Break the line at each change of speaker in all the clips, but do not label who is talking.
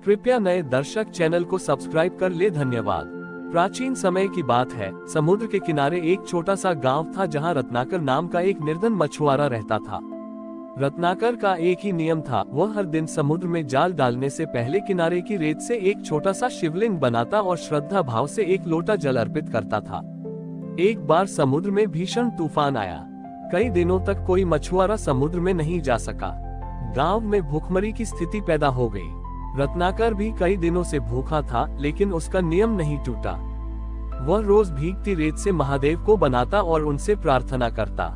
कृपया नए दर्शक चैनल को सब्सक्राइब कर ले। धन्यवाद। प्राचीन समय की बात है। समुद्र के किनारे एक छोटा सा गांव था जहां रत्नाकर नाम का एक निर्धन मछुआरा रहता था। रत्नाकर का एक ही नियम था, वह हर दिन समुद्र में जाल डालने से पहले किनारे की रेत से एक छोटा सा शिवलिंग बनाता और श्रद्धा भाव से एक लोटा जल अर्पित करता था। एक बार समुद्र में भीषण तूफान आया। कई दिनों तक कोई मछुआरा समुद्र में नहीं जा सका। गांव में भूखमरी की स्थिति पैदा हो गई। रत्नाकर भी कई दिनों से भूखा था, लेकिन उसका नियम नहीं टूटा। वह रोज भीगती रेत से महादेव को बनाता और उनसे प्रार्थना करता।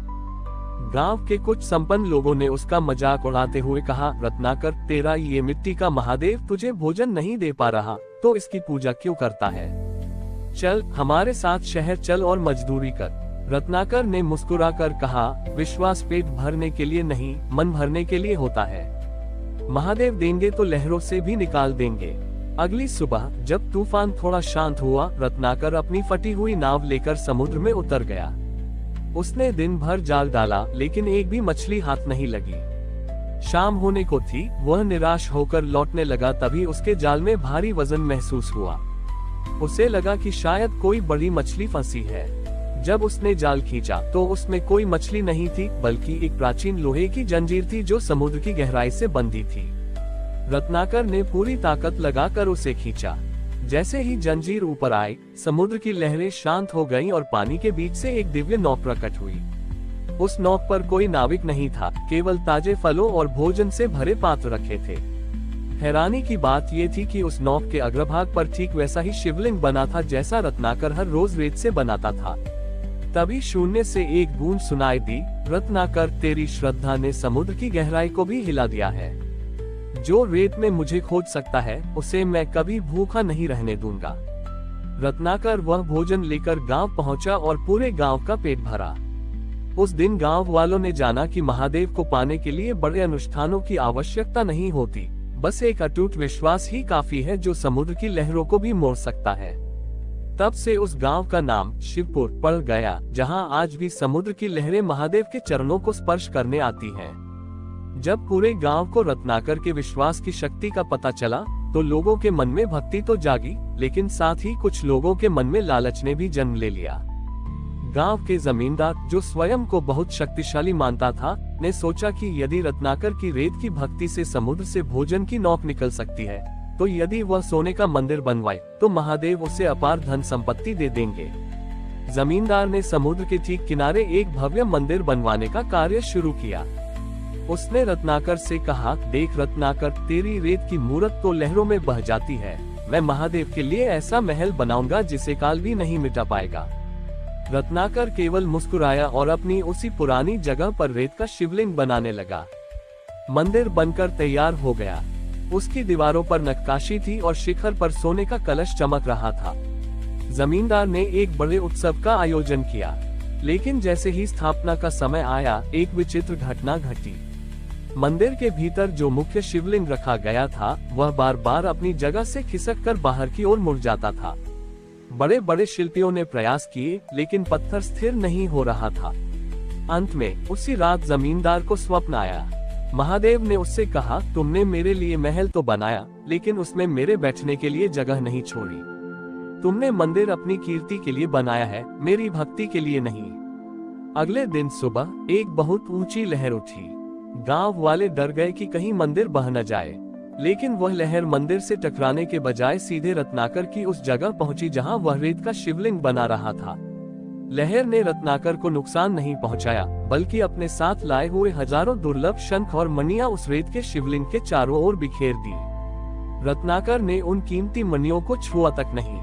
गांव के कुछ संपन्न लोगों ने उसका मजाक उड़ाते हुए कहा, रत्नाकर, तेरा ये मिट्टी का महादेव तुझे भोजन नहीं दे पा रहा, तो इसकी पूजा क्यों करता है? चल हमारे साथ शहर चल और मजदूरी कर। रत्नाकर ने मुस्कुराकर कहा, विश्वास पेट भरने के लिए नहीं, मन भरने के लिए होता है। महादेव देंगे तो लहरों से भी निकाल देंगे। अगली सुबह जब तूफान थोड़ा शांत हुआ, रत्नाकर अपनी फटी हुई नाव लेकर समुद्र में उतर गया। उसने दिन भर जाल डाला, लेकिन एक भी मछली हाथ नहीं लगी। शाम होने को थी, वह निराश होकर लौटने लगा। तभी उसके जाल में भारी वजन महसूस हुआ। उसे लगा कि शायद कोई बड़ी मछली फंसी है। जब उसने जाल खींचा तो उसमें कोई मछली नहीं थी, बल्कि एक प्राचीन लोहे की जंजीर थी जो समुद्र की गहराई से बंधी थी। रत्नाकर ने पूरी ताकत लगाकर उसे खींचा। जैसे ही जंजीर ऊपर आई, समुद्र की लहरें शांत हो गईं और पानी के बीच से एक दिव्य नौक प्रकट हुई। उस नौक पर कोई नाविक नहीं था, केवल ताजे फलों और भोजन से भरे पात्र रखे थे। हैरानी की बात ये थी कि उस नौक के अग्रभाग पर ठीक वैसा ही शिवलिंग बना था जैसा रत्नाकर हर रोज रेत से बनाता था। तभी शून्य से एक गूंज सुनाई दी, रत्नाकर, तेरी श्रद्धा ने समुद्र की गहराई को भी हिला दिया है। जो रेत में मुझे खोज सकता है, उसे मैं कभी भूखा नहीं रहने दूंगा। रत्नाकर वह भोजन लेकर गांव पहुंचा और पूरे गांव का पेट भरा। उस दिन गांव वालों ने जाना कि महादेव को पाने के लिए बड़े अनुष्ठानों की आवश्यकता नहीं होती, बस एक अटूट विश्वास ही काफी है जो समुद्र की लहरों को भी मोड़ सकता है। तब से उस गांव का नाम शिवपुर पड़ गया, जहां आज भी समुद्र की लहरें महादेव के चरणों को स्पर्श करने आती हैं। जब पूरे गांव को रत्नाकर के विश्वास की शक्ति का पता चला, तो लोगों के मन में भक्ति तो जागी, लेकिन साथ ही कुछ लोगों के मन में लालच ने भी जन्म ले लिया। गांव के जमींदार, जो स्वयं को बहुत शक्तिशाली मानता था, ने सोचा कि यदि रत्नाकर की रेत की भक्ति से समुद्र से भोजन की नौक निकल सकती है, तो यदि वह सोने का मंदिर बनवाए तो महादेव उसे अपार धन संपत्ति दे देंगे। जमींदार ने समुद्र के ठीक किनारे एक भव्य मंदिर बनवाने का कार्य शुरू किया। उसने रत्नाकर से कहा, देख रत्नाकर, तेरी रेत की मूर्त तो लहरों में बह जाती है। मैं महादेव के लिए ऐसा महल बनाऊंगा जिसे काल भी नहीं मिटा पाएगा। रत्नाकर केवल मुस्कुराया और अपनी उसी पुरानी जगह पर रेत का शिवलिंग बनाने लगा। मंदिर बनकर तैयार हो गया। उसकी दीवारों पर नक्काशी थी और शिखर पर सोने का कलश चमक रहा था। जमींदार ने एक बड़े उत्सव का आयोजन किया, लेकिन जैसे ही स्थापना का समय आया, एक विचित्र घटना घटी। मंदिर के भीतर जो मुख्य शिवलिंग रखा गया था, वह बार बार अपनी जगह से खिसककर बाहर की ओर मुड़ जाता था। बड़े बड़े शिल्पियों ने प्रयास किए, लेकिन पत्थर स्थिर नहीं हो रहा था। अंत में उसी रात जमींदार को स्वप्न आया। महादेव ने उससे कहा, तुमने मेरे लिए महल तो बनाया, लेकिन उसमें मेरे बैठने के लिए जगह नहीं छोड़ी। तुमने मंदिर अपनी कीर्ति के लिए बनाया है, मेरी भक्ति के लिए नहीं। अगले दिन सुबह एक बहुत ऊंची लहर उठी। गांव वाले डर गए कि कहीं मंदिर बह न जाए, लेकिन वह लहर मंदिर से टकराने के बजाय सीधे रत्नाकर की उस जगह पहुंची जहां वह रेत का शिवलिंग बना रहा था। लहर ने रत्नाकर को नुकसान नहीं पहुंचाया, बल्कि अपने साथ लाए हुए हजारों दुर्लभ शंख और मणियां उस रेत के शिवलिंग के चारों ओर बिखेर दी। रत्नाकर ने उन कीमती मणियों को छुआ तक नहीं,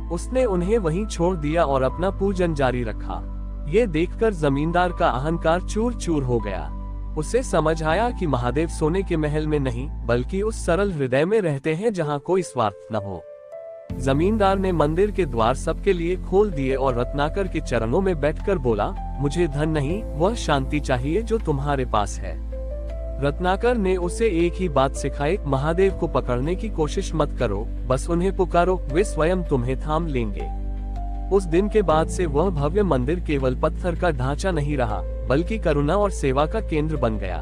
उसने उन्हें वहीं छोड़ दिया और अपना पूजन जारी रखा। ये देखकर जमींदार का अहंकार चूर चूर हो गया। उसे समझ आया कि महादेव सोने के महल में नहीं, बल्कि उस सरल हृदय में रहते हैं जहां कोई स्वार्थ न हो। जमींदार ने मंदिर के द्वार सबके लिए खोल दिए और रत्नाकर के चरणों में बैठकर बोला, मुझे धन नहीं, वह शांति चाहिए जो तुम्हारे पास है। रत्नाकर ने उसे एक ही बात सिखाई, महादेव को पकड़ने की कोशिश मत करो, बस उन्हें पुकारो, वे स्वयं तुम्हें थाम लेंगे। उस दिन के बाद से वह भव्य मंदिर केवल पत्थर का ढांचा नहीं रहा, बल्कि करुणा और सेवा का केंद्र बन गया।